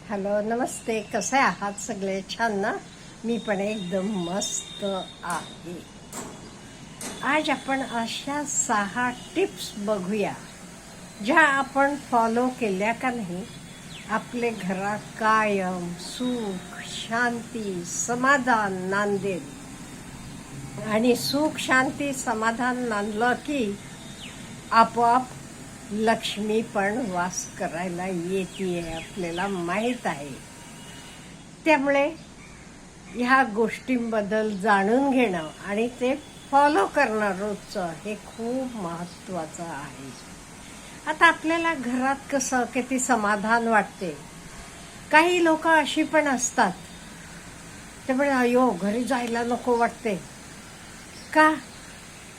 Hello, नमस्ते. कसे आहात सगळे? छान ना? मी पण एकदम मस्त आहे. आज आपण अशा 6 टिप्स बघूया ज्या आपण फॉलो केल्या का नाही आपले घरात कायम सुख, शांती, समाधान नांदेल. आणि सुख, शांती, समाधान नांदलं की आपोआप लक्ष्मी पण वास करायला येते, आपल्याला माहीत आहे. त्यामुळे ह्या गोष्टींबद्दल जाणून घेणं आणि ते फॉलो करणं रोजचं हे खूप महत्त्वाचं आहे. आता आपल्याला घरात कसं किती समाधान वाटते. काही लोक अशी पण असतात, त्यामुळे अयो घरी जायला नको वाटते.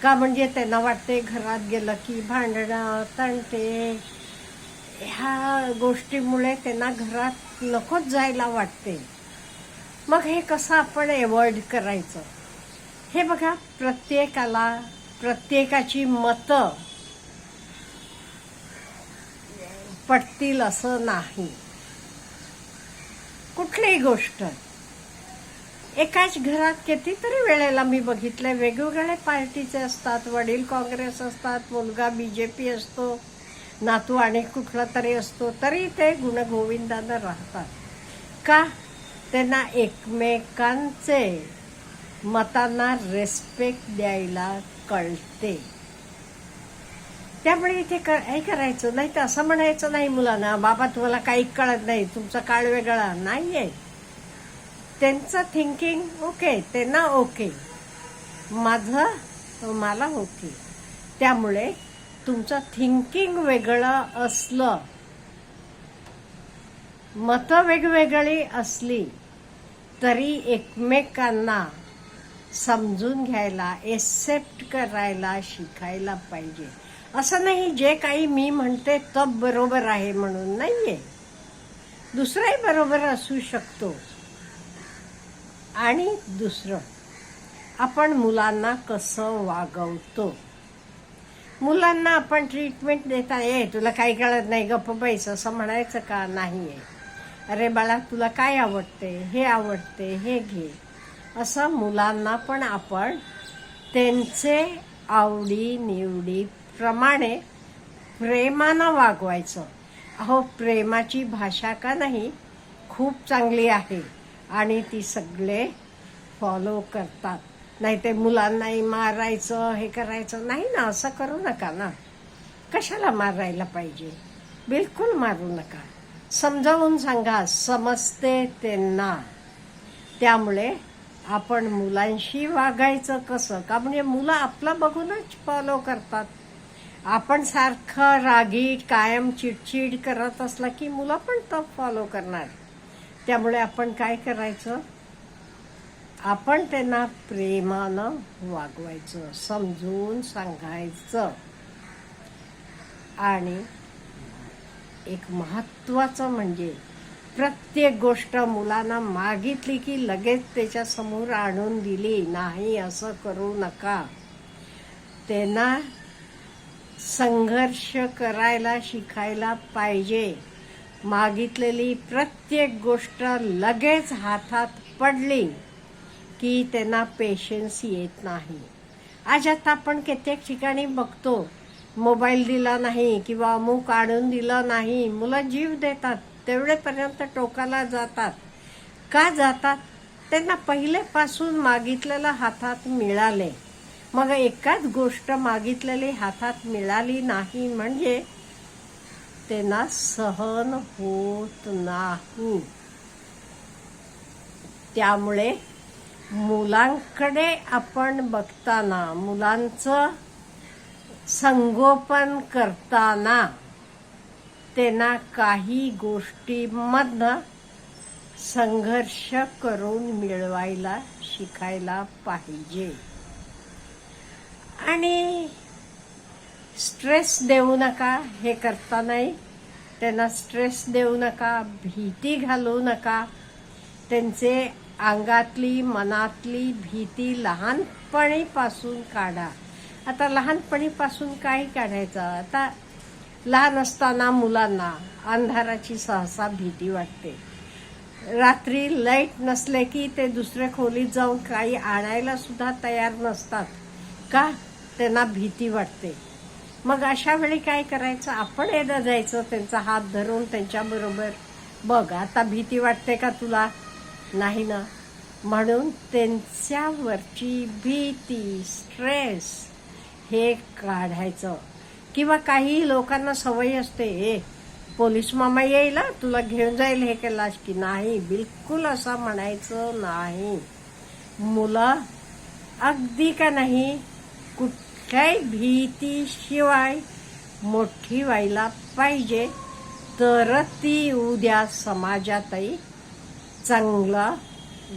का म्हणजे त्यांना वाटते घरात गेलं की भांडणं तंटे ह्या गोष्टीमुळे त्यांना घरात नकोच जायला वाटते. मग हे कसं आपण अवॉइड करायचं? हे बघा, प्रत्येकाची मतं पटतील असं नाही. कुठलीही गोष्ट एकाच घरात कितीतरी वेळेला मी बघितलंय, वेगवेगळ्या पार्टीचे असतात. वडील काँग्रेस असतात, मुलगा BJP असतो, नातू आणि कुठला तरी असतो, तरी ते गुणगोविंदानं राहतात. का? त्यांना एकमेकांचे मतांना रिस्पेक्ट द्यायला कळते. त्यामुळे इथे हे करायचं नाही तर असं म्हणायचं नाही मुलांना, बाबा तुम्हाला काही कळत नाही, तुमचा काळ वेगळा नाहीये. त्यांचं थिंकिंग ओके, त्यांना ओके, मला ओके. त्यामुळे तुमचं थिंकिंग वेगळं असलं, मतं वेगवेगळी असली तरी एकमेकांना समजून घ्यायला, एक्सेप्ट करायला शिकायला पाहिजे. असं नाही जे काही मी म्हणते तब बरोबर आहे म्हणून नाहीये, दुसराही बरोबर असू शकतो. आणि दुसरं, आपण मुलांना कसं वागवतो. मुलांना आपण ट्रीटमेंट देता तुला काही कळत नाही, गप्प बैस असं म्हणायचं का? नाहीये. अरे बाळा, तुला काय आवडते, हे आवडते, हे घे, असं मुलांना पण आपण त्यांचे आवडीनिवडीप्रमाणे प्रेमानं वागवायचं. अहो, प्रेमाची भाषा का नाही खूप चांगली आहे आणि ती सगळे फॉलो करतात. नाही ते मुलांनाही मारायचं, हे करायचं नाही ना. असं करू नका ना. कशाला मारायला पाहिजे? बिलकुल मारू नका. समजावून सांगा, समजते त्यांना. त्यामुळे आपण मुलांशी वागायचं कसं का? म्हणजे मुलं आपलं बघूनच फॉलो करतात. आपण सारखं रागीट कायम चिडचिड करत असला की मुलं पण तो फॉलो करणार. त्यामुळे आपण काय करायचं? आपण त्यांना प्रेमानं वागवायचं, समजून सांगायचं. आणि एक महत्त्वाचं म्हणजे प्रत्येक गोष्ट मुलांना मागितली की लगेच त्याच्या समोर आणून दिली नाही, असं करू नका. त्यांना संघर्ष करायला शिकायला पाहिजे. मागितलेली प्रत्येक गोष्ट लगेच हातात पडली की त्यांना पेशन्स येत नाही. आज आता आपण कित्येक ठिकाणी बघतो, मोबाईल दिला नाही किंवा अमुक आणून दिलं नाही, मुलं जीव देतात, तेवढेपर्यंत टोकाला जातात. का जातात? त्यांना पहिलेपासून मागितलेलं हातात मिळाले. मग एकाच गोष्ट मागितलेली हातात मिळाली नाही म्हणजे त्यांना सहन होत नाही. त्यामुळे मुलांकडे आपण बघताना, मुलांचं संगोपन करताना त्यांना काही गोष्टींमधनं संघर्ष करून मिळवायला शिकायला पाहिजे. आणि स्ट्रेस देऊ नका. हे करतानाही त्यांना स्ट्रेस देऊ नका, भीती घालू नका. त्यांचे अंगातली मनातली भीती लहानपणीपासून काढा. आता लहानपणीपासून काही काढायचं? आता लहान असताना मुलांना अंधाराची सहसा भीती वाटते. रात्री लाईट नसले की ते दुसऱ्या खोलीत जाऊन काही आणायला सुद्धा तयार नसतात. का? त्यांना भीती वाटते. मग अशा वेळी काय करायचं? आपण एकदा जायचं, त्यांचा हात धरून त्यांच्याबरोबर, बघ आता भीती वाटते का तुला? नाही ना. म्हणून त्यांच्यावरची भीती, स्ट्रेस हे काढायचं. किंवा काही लोकांना सवय असते, पोलीस मामा येईल तुला घेऊन जाईल हे केलास की नाही, बिलकुल असं म्हणायचं नाही. मुलं अगदी का नाही कुठल्याही भीतीशिवाय मोठी व्हायला पाहिजे, तर ती उद्या समाजातही चांगलं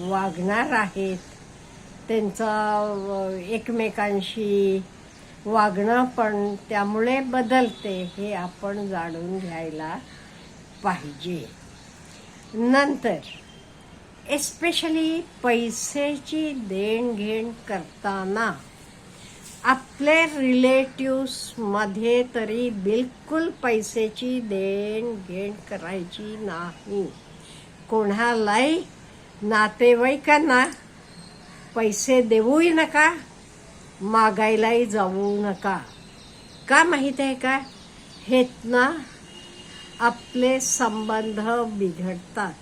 वागणार आहेत. त्यांचं एकमेकांशी वागणं पण त्यामुळे बदलते, हे आपण जाणून घ्यायला पाहिजे. नंतर एस्पेशली पैशाची देणघेण करताना आपले रिलेटिव्समध्ये तरी बिलकुल पैशाची देणघेण करायची नाही. कोणालाही नातेवाईकांना पैसे देऊही नका, मागायलाही जाऊ नका. का माहित आहे का? हेतनं आपले संबंध बिघडतात.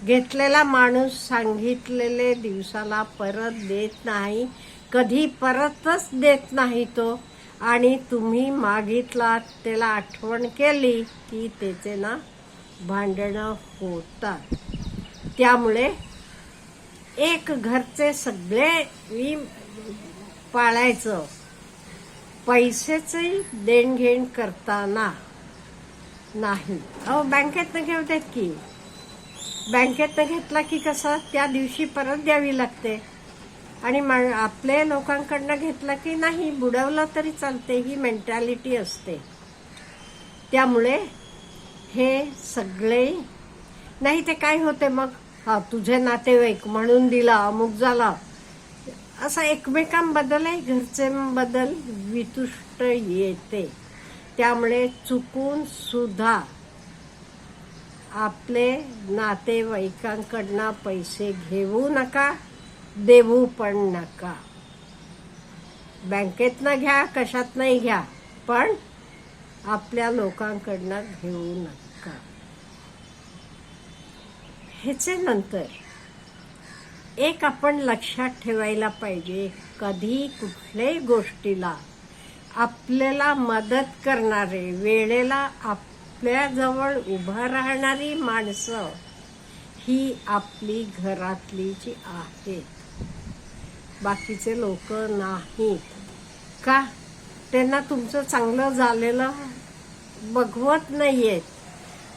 घेतलेला माणूस सांगितलेले दिवसाला परत देत नाही, कधी परतच देत नाही तो. आणि तुम्ही मागितला, त्याला आठवण केली की त्याचे ना भांडणं होतात. त्यामुळे एक घरचे सगळे पाळायचं. पैशाची देणघेण करताना नाही. बँकेतनं घेऊ देत की, बँकेतनं घेतला की कसं त्या दिवशी परत द्यावी लागते. आणि आपले लोकांकडनं घेतला की नाही, बुडवलं तरी चालते, ही मेंटॅलिटी असते. त्यामुळे हे सगळे नाही. ते काय होते मग, तुझे नातेवाईक म्हणून दिला, अमुक झाला, असं एकमेकांबद्दलही घरचे बद्दल वितुष्ट येते. त्यामुळे चुकून सुद्धा आपले नातेवाईकांकडनं पैसे घेऊ नका, देऊ पण नका. बँकेतनं घ्या, कशात नाही घ्या, पण आपल्या लोकांकडनं घेऊ नका. ह्याचे नंतर एक आपण लक्षात ठेवायला पाहिजे, कधी कुठल्याही गोष्टीला आपल्याला मदत करणारे, वेळेला आपल्याजवळ उभं राहणारी माणसं ही आपली घरातलीची आहेत, बाकीचे लोक नाहीत. का? त्यांना तुमचं चांगलं झालेलं बघवत नाहीयेत.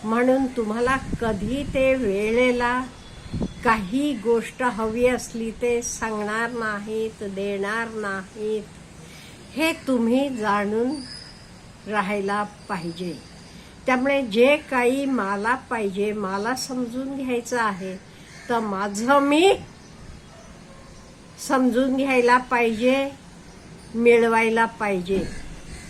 म्हणून तुम्हाला कधी ते वेळेला काही गोष्ट हवी असली ते सांगणार नाहीत, देणार नाहीत. हे तुम्ही जाणून राहायला पाहिजे. त्यामुळे जे काही मला पाहिजे, मला समजून घ्यायचं आहे, तर माझं मी समजून घ्यायला पाहिजे, मिळवायला पाहिजे.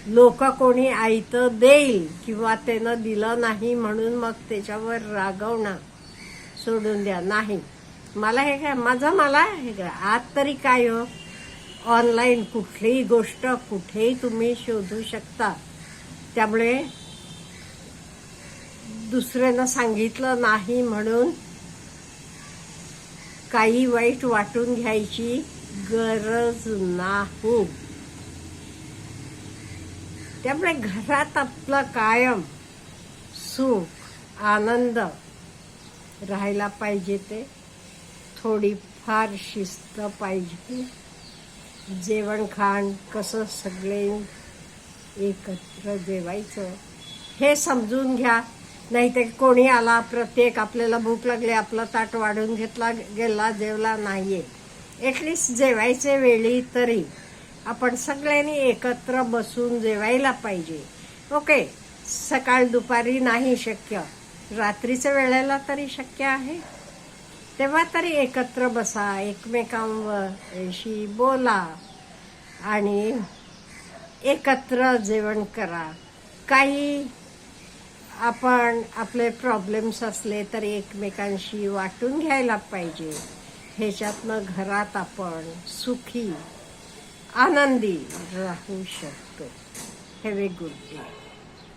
लोक कोणी आयतं देईल किंवा त्यानं दिलं नाही म्हणून मग त्याच्यावर रागवणं सोडून द्या. नाही, मला हे काय, माझं मला हे काय. आज तरी काय हो, ऑनलाईन कुठलीही गोष्ट कुठेही तुम्ही शोधू शकता. त्यामुळे दुसऱ्यानं सांगितलं नाही म्हणून काही वाईट वाटून घ्यायची गरज नाही. त्यामुळे घरात आपलं कायम सुख, आनंद राहायला पाहिजे. ते थोडीफार शिस्त पाहिजे. जेवण खाण कसं सगळे एकत्र जेवायचं हे समजून घ्या. नाही तर कोणी आला, प्रत्येक आपल्याला भूक लागली, आपलं ताट वाढून घेतला गेला, जेवला नाहीये. ॲटलिस्ट जेवायचे वेळी तरी आपण सगळ्यांनी एकत्र बसून जेवायला पाहिजे. ओके, सकाळ दुपारी नाही शक्य, रात्रीच्या वेळेला तरी शक्य आहे, तेव्हा तरी एकत्र बसा, एकमेकांशी बोला आणि एकत्र जेवण करा. काही आपण आपले प्रॉब्लेम्स असले तर एकमेकांशी वाटून घ्यायला पाहिजे. ह्याच्यातनं घरात आपण सुखी आनंदी राहू शकतो. Have a good day.